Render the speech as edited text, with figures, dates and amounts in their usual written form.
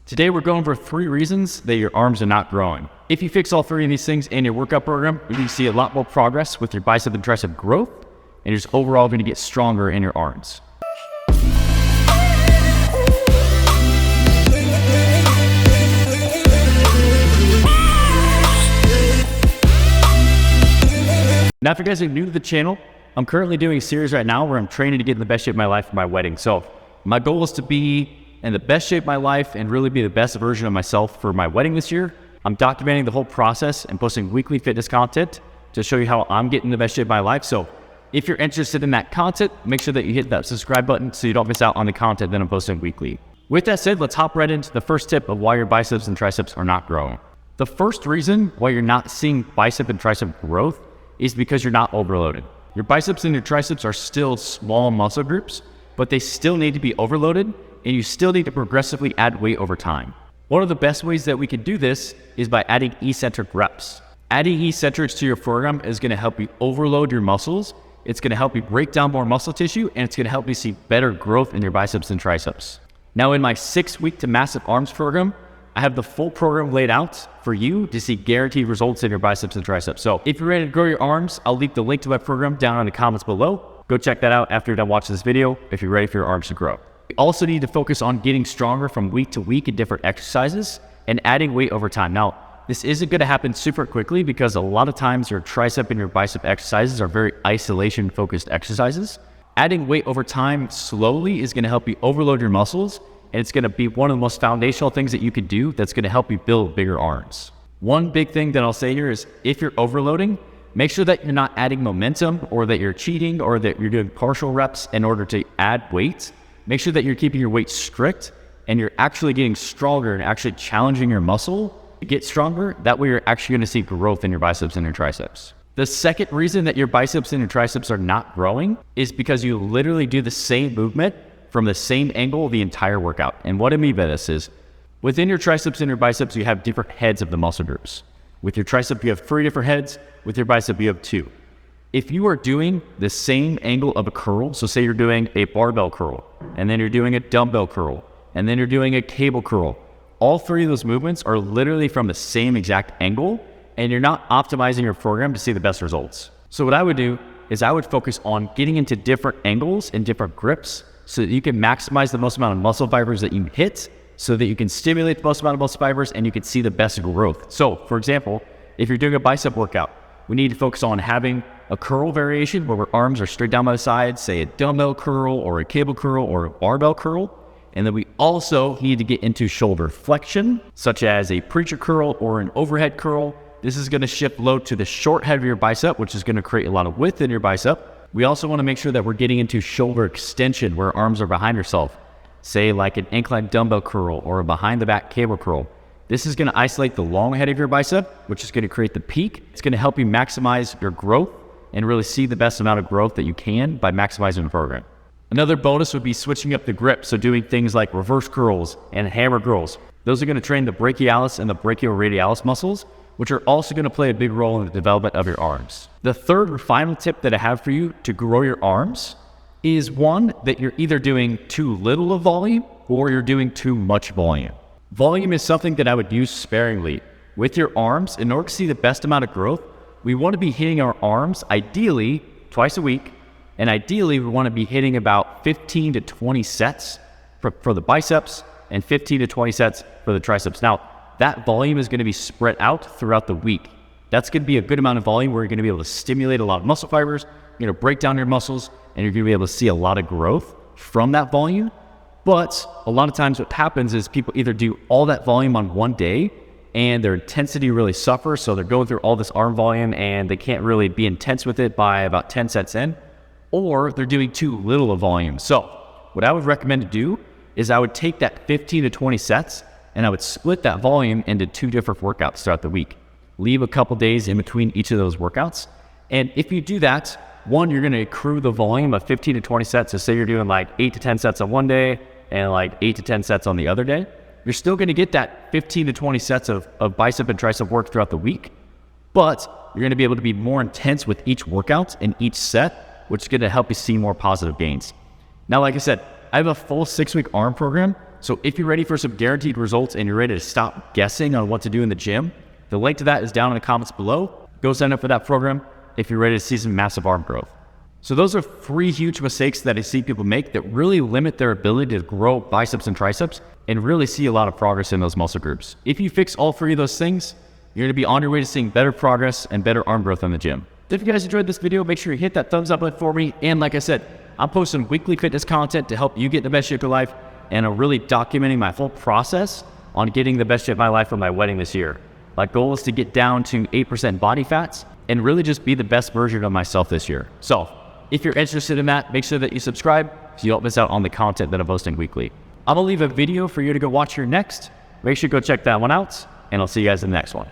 Today we're going over 3 reasons that your arms are not growing. If you fix all 3 of these things in your workout program, you're going to see a lot more progress with your bicep and tricep growth, and you're just overall going to get stronger in your arms. Now, if you guys are new to the channel, I'm currently doing a series right now where I'm training to get in the best shape of my life for my wedding. So my goal is to be in the best shape of my life and really be the best version of myself for my wedding this year. I'm documenting the whole process and posting weekly fitness content to show you how I'm getting the best shape of my life. So if you're interested in that content, make sure that you hit that subscribe button so you don't miss out on the content that I'm posting weekly. With that said, let's hop right into the first tip of why your biceps and triceps are not growing. The first reason why you're not seeing bicep and tricep growth is because you're not overloaded. Your biceps and your triceps are still small muscle groups, but they still need to be overloaded, and you still need to progressively add weight over time. One of the best ways that we can do this is by adding eccentric reps. Adding eccentrics to your program is going to help you overload your muscles, it's going to help you break down more muscle tissue, and it's going to help you see better growth in your biceps and triceps. Now, in my 6-week to massive arms program, I have the full program laid out for you to see guaranteed results in your biceps and triceps. So if you're ready to grow your arms, I'll leave the link to my program down in the comments below. Go check that out after you're done watching this video if you're ready for your arms to grow. We also need to focus on getting stronger from week to week in different exercises and adding weight over time. Now, this isn't going to happen super quickly because a lot of times your tricep and your bicep exercises are very isolation focused exercises. Adding weight over time slowly is going to help you overload your muscles, and it's going to be one of the most foundational things that you could do that's going to help you build bigger arms. One big thing that I'll say here is if you're overloading, make sure that you're not adding momentum or that you're cheating or that you're doing partial reps in order to add weight. Make sure that you're keeping your weight strict and you're actually getting stronger and actually challenging your muscle to get stronger. That way you're actually going to see growth in your biceps and your triceps. The second reason that your biceps and your triceps are not growing is because you literally do the same movement from the same angle the entire workout. And what I mean by this is within your triceps and your biceps, you have different heads of the muscle groups. With your tricep, you have 3 different heads. With your bicep, you have 2. If you are doing the same angle of a curl, so say you're doing a barbell curl, and then you're doing a dumbbell curl, and then you're doing a cable curl, all 3 of those movements are literally from the same exact angle, and you're not optimizing your program to see the best results. So what I would do is I would focus on getting into different angles and different grips so that you can maximize the most amount of muscle fibers that you hit so that you can stimulate the most amount of muscle fibers and you can see the best growth. So for example, if you're doing a bicep workout, we need to focus on having a curl variation where our arms are straight down by the sides, say a dumbbell curl or a cable curl or a barbell curl. And then we also need to get into shoulder flexion, such as a preacher curl or an overhead curl. This is going to shift load to the short head of your bicep, which is going to create a lot of width in your bicep. We also want to make sure that we're getting into shoulder extension where arms are behind yourself, say like an incline dumbbell curl or a behind the back cable curl. This is going to isolate the long head of your bicep, which is going to create the peak. It's going to help you maximize your growth and really see the best amount of growth that you can by maximizing the program. Another bonus would be switching up the grip, so doing things like reverse curls and hammer curls. Those are going to train the brachialis and the brachioradialis muscles, which are also going to play a big role in the development of your arms. The third or final tip that I have for you to grow your arms is one that you're either doing too little of volume or you're doing too much volume. Volume is something that I would use sparingly. With your arms, in order to see the best amount of growth, we want to be hitting our arms ideally twice a week, and ideally we want to be hitting about 15 to 20 sets for the biceps and 15 to 20 sets for the triceps. Now, that volume is going to be spread out throughout the week. That's going to be a good amount of volume where you're going to be able to stimulate a lot of muscle fibers, you're going to break down your muscles, and you're going to be able to see a lot of growth from that volume. But a lot of times what happens is people either do all that volume on one day and their intensity really suffers, so they're going through all this arm volume and they can't really be intense with it by about 10 sets in, or they're doing too little of volume. So what I would recommend to do is I would take that 15 to 20 sets and I would split that volume into 2 different workouts throughout the week. Leave a couple days in between each of those workouts. And if you do that, one, you're going to accrue the volume of 15 to 20 sets. So say you're doing like 8 to 10 sets on one day and like 8 to 10 sets on the other day. You're still going to get that 15 to 20 sets of bicep and tricep work throughout the week, but you're going to be able to be more intense with each workout and each set, which is going to help you see more positive gains. Now, like I said, I have a full 6-week arm program, So if you're ready for some guaranteed results and you're ready to stop guessing on what to do in the gym, the link to that is down in the comments below. Go sign up for that program if you're ready to see some massive arm growth. So those are 3 huge mistakes that I see people make that really limit their ability to grow biceps and triceps and really see a lot of progress in those muscle groups. If you fix all 3 of those things, you're gonna be on your way to seeing better progress and better arm growth in the gym. If you guys enjoyed this video, make sure you hit that thumbs up button for me. And like I said, I'm posting weekly fitness content to help you get the best shape of your life, and I'm really documenting my whole process on getting the best shape of my life for my wedding this year. My goal is to get down to 8% body fats and really just be the best version of myself this year. So if you're interested in that, make sure that you subscribe so you don't miss out on the content that I'm posting weekly. I'm gonna leave a video for you to go watch here next. Make sure you go check that one out, and I'll see you guys in the next one.